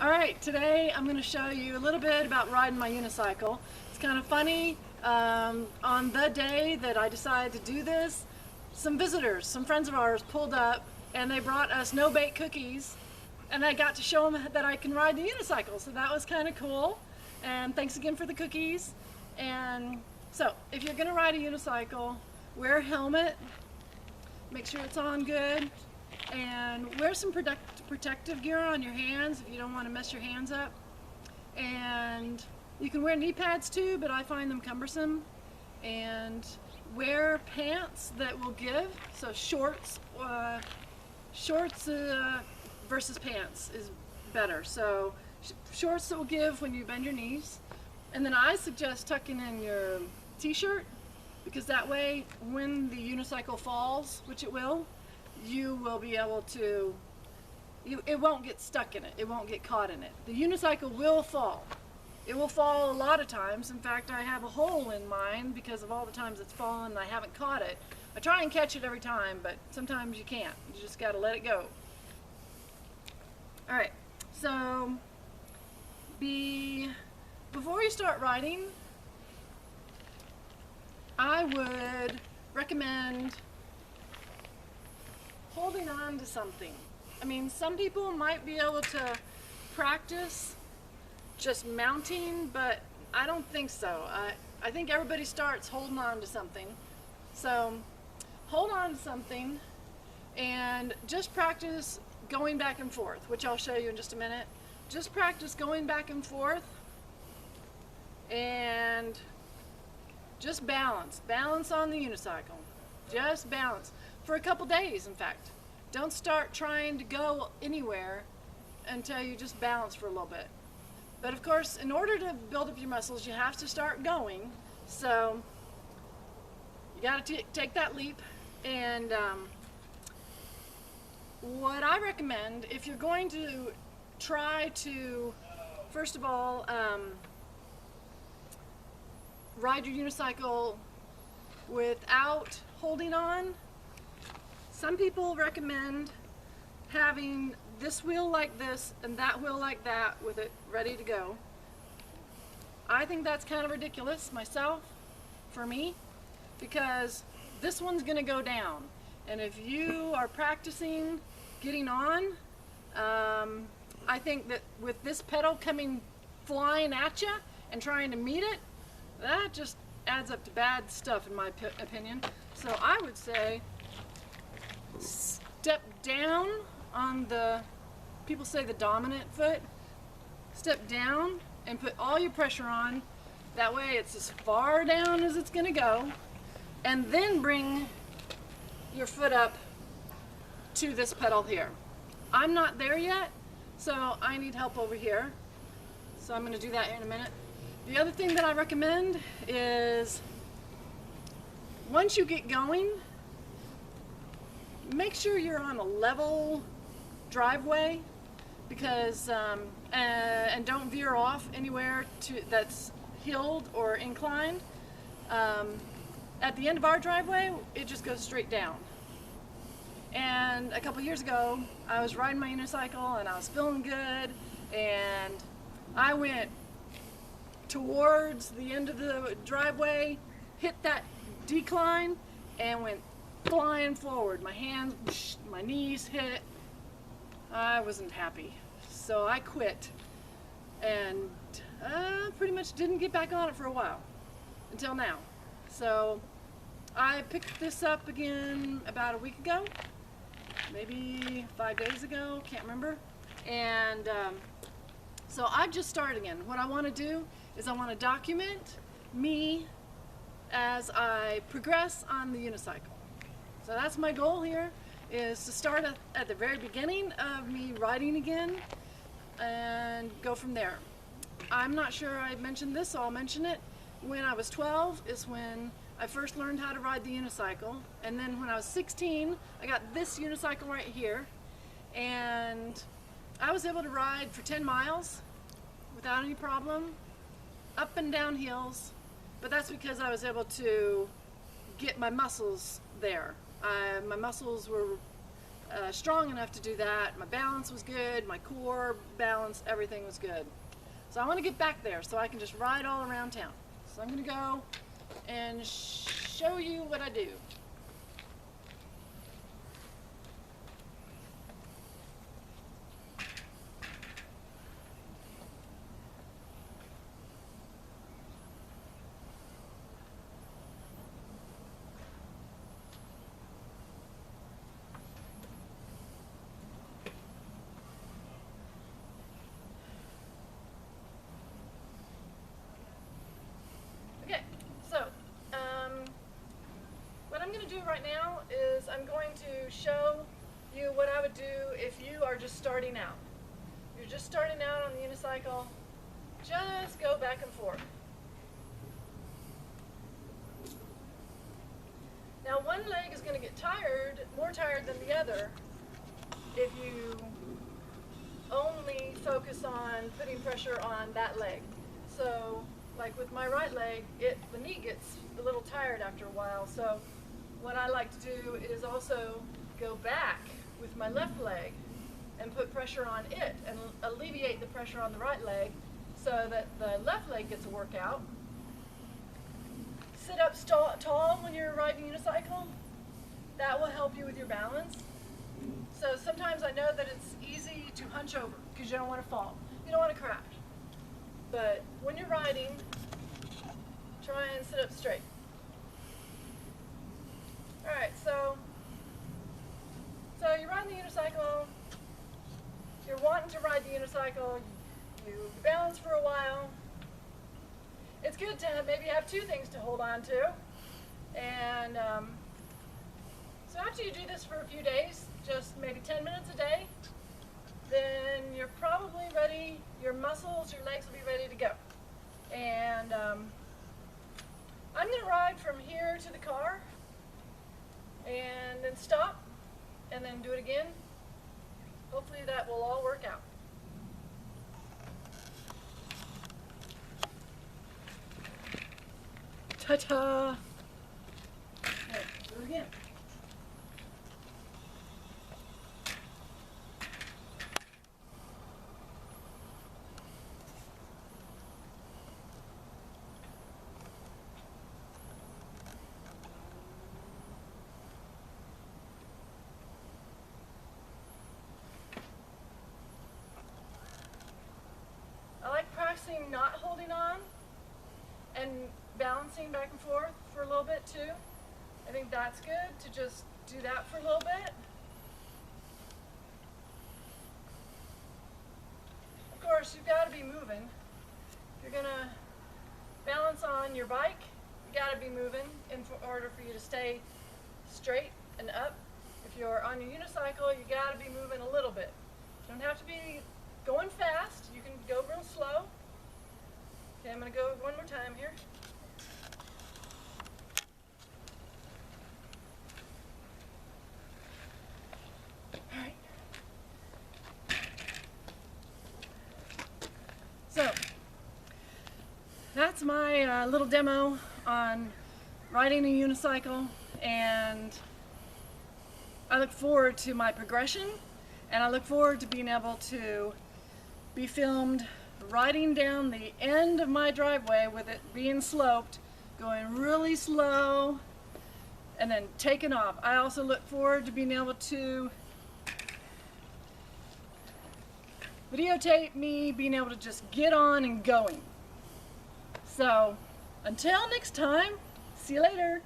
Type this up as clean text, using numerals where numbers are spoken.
Alright, today I'm going to show you a little bit about riding my unicycle. It's kind of funny, on the day that I decided to do this, some visitors, some friends of ours pulled up and they brought us no-bake cookies, and I got to show them that I can ride the unicycle, so that was kind of cool. And thanks again for the cookies. And so, if you're going to ride a unicycle, wear a helmet, make sure it's on good, and wear some protective gear on your hands if you don't want to mess your hands up. And you can wear knee pads too, but I find them cumbersome. And wear pants that will give, so shorts versus pants is better. So shorts that will give when you bend your knees. And then I suggest tucking in your t-shirt, because that way when the unicycle falls, which it will, you will be able to, it won't get stuck in it. It won't get caught in it. The unicycle will fall. It will fall a lot of times. In fact, I have a hole in mine because of all the times it's fallen and I haven't caught it. I try and catch it every time, but sometimes you can't. You just got to let it go. Alright, so before you start riding, I would recommend holding on to something. I mean, some people might be able to practice just mounting, but I don't think so. I think everybody starts holding on to something. So hold on to something and just practice going back and forth, which I'll show you in just a minute. Just practice going back and forth and just balance on the unicycle. Just balance for a couple days. In fact, don't start trying to go anywhere until you just balance for a little bit. But of course, in order to build up your muscles, you have to start going. So you got to take that leap. And what I recommend, if you're going to try to, first of all, ride your unicycle without holding on, some people recommend having this wheel like this and that wheel like that with it ready to go. I think that's kind of ridiculous myself, for me, because this one's going to go down. And if you are practicing getting on, I think that with this pedal coming flying at you and trying to meet it, that just adds up to bad stuff in my opinion. So I would say step down on the, people say the dominant foot, step down and put all your pressure on. That way it's as far down as it's going to go, and then bring your foot up to this pedal here. I'm not there yet, so I need help over here. So I'm going to do that in a minute. The other thing that I recommend is, once you get going, make sure you're on a level driveway, because and don't veer off anywhere that's hilled or inclined. At the end of our driveway, it just goes straight down. And a couple years ago, I was riding my unicycle and I was feeling good, and I went towards the end of the driveway, hit that decline, and went flying forward. My hands, my knees hit. I wasn't happy, so I quit, and pretty much didn't get back on it for a while, until now. So I picked this up again about a week ago, maybe 5 days ago, can't remember. And so I've just started again. What I want to do is I want to document me as I progress on the unicycle. So that's my goal here, is to start at the very beginning of me riding again and go from there. I'm not sure I mentioned this, so I'll mention it. When I was 12 is when I first learned how to ride the unicycle, and then when I was 16 I got this unicycle right here, and I was able to ride for 10 miles without any problem, up and down hills, but that's because I was able to get my muscles there. My muscles were strong enough to do that. My balance was good, my core balance, everything was good. So I want to get back there so I can just ride all around town. So I'm going to go and show you what I do. What I'm going to do right now is I'm going to show you what I would do if you are just starting out. You're just starting out on the unicycle, just go back and forth. Now one leg is going to get tired, more tired than the other, if you only focus on putting pressure on that leg. So like with my right leg, the knee gets a little tired after a while. So what I like to do is also go back with my left leg and put pressure on it and alleviate the pressure on the right leg so that the left leg gets a workout. Sit up tall when you're riding a unicycle. That will help you with your balance. So sometimes I know that it's easy to hunch over because you don't want to fall. You don't want to crash. But when you're riding, try and sit up straight. Alright, so you're riding the unicycle, you're wanting to ride the unicycle, you balance for a while. It's good to maybe have two things to hold on to. And so after you do this for a few days, just maybe 10 minutes a day, then you're probably ready, your muscles, your legs will be ready to go. And I'm going to ride from here to the car and then stop and then do it again. Hopefully that will all work out. Ta-ta! Okay, do it again. I like practicing not holding on and balancing back and forth for a little bit too. I think that's good to just do that for a little bit. Of course, you've got to be moving. If you're going to balance on your bike, you've got to be moving in order for you to stay straight and up. If you're on your unicycle, you got to be moving a little bit. You don't have to be going fast. You can go real slow. Okay, I'm going to go one more time here. All right. So, that's my little demo on riding a unicycle, and I look forward to my progression, and I look forward to being able to be filmed riding down the end of my driveway with it being sloped, going really slow, and then taking off. I also look forward to being able to videotape me being able to just get on and going. So, until next time, see you later.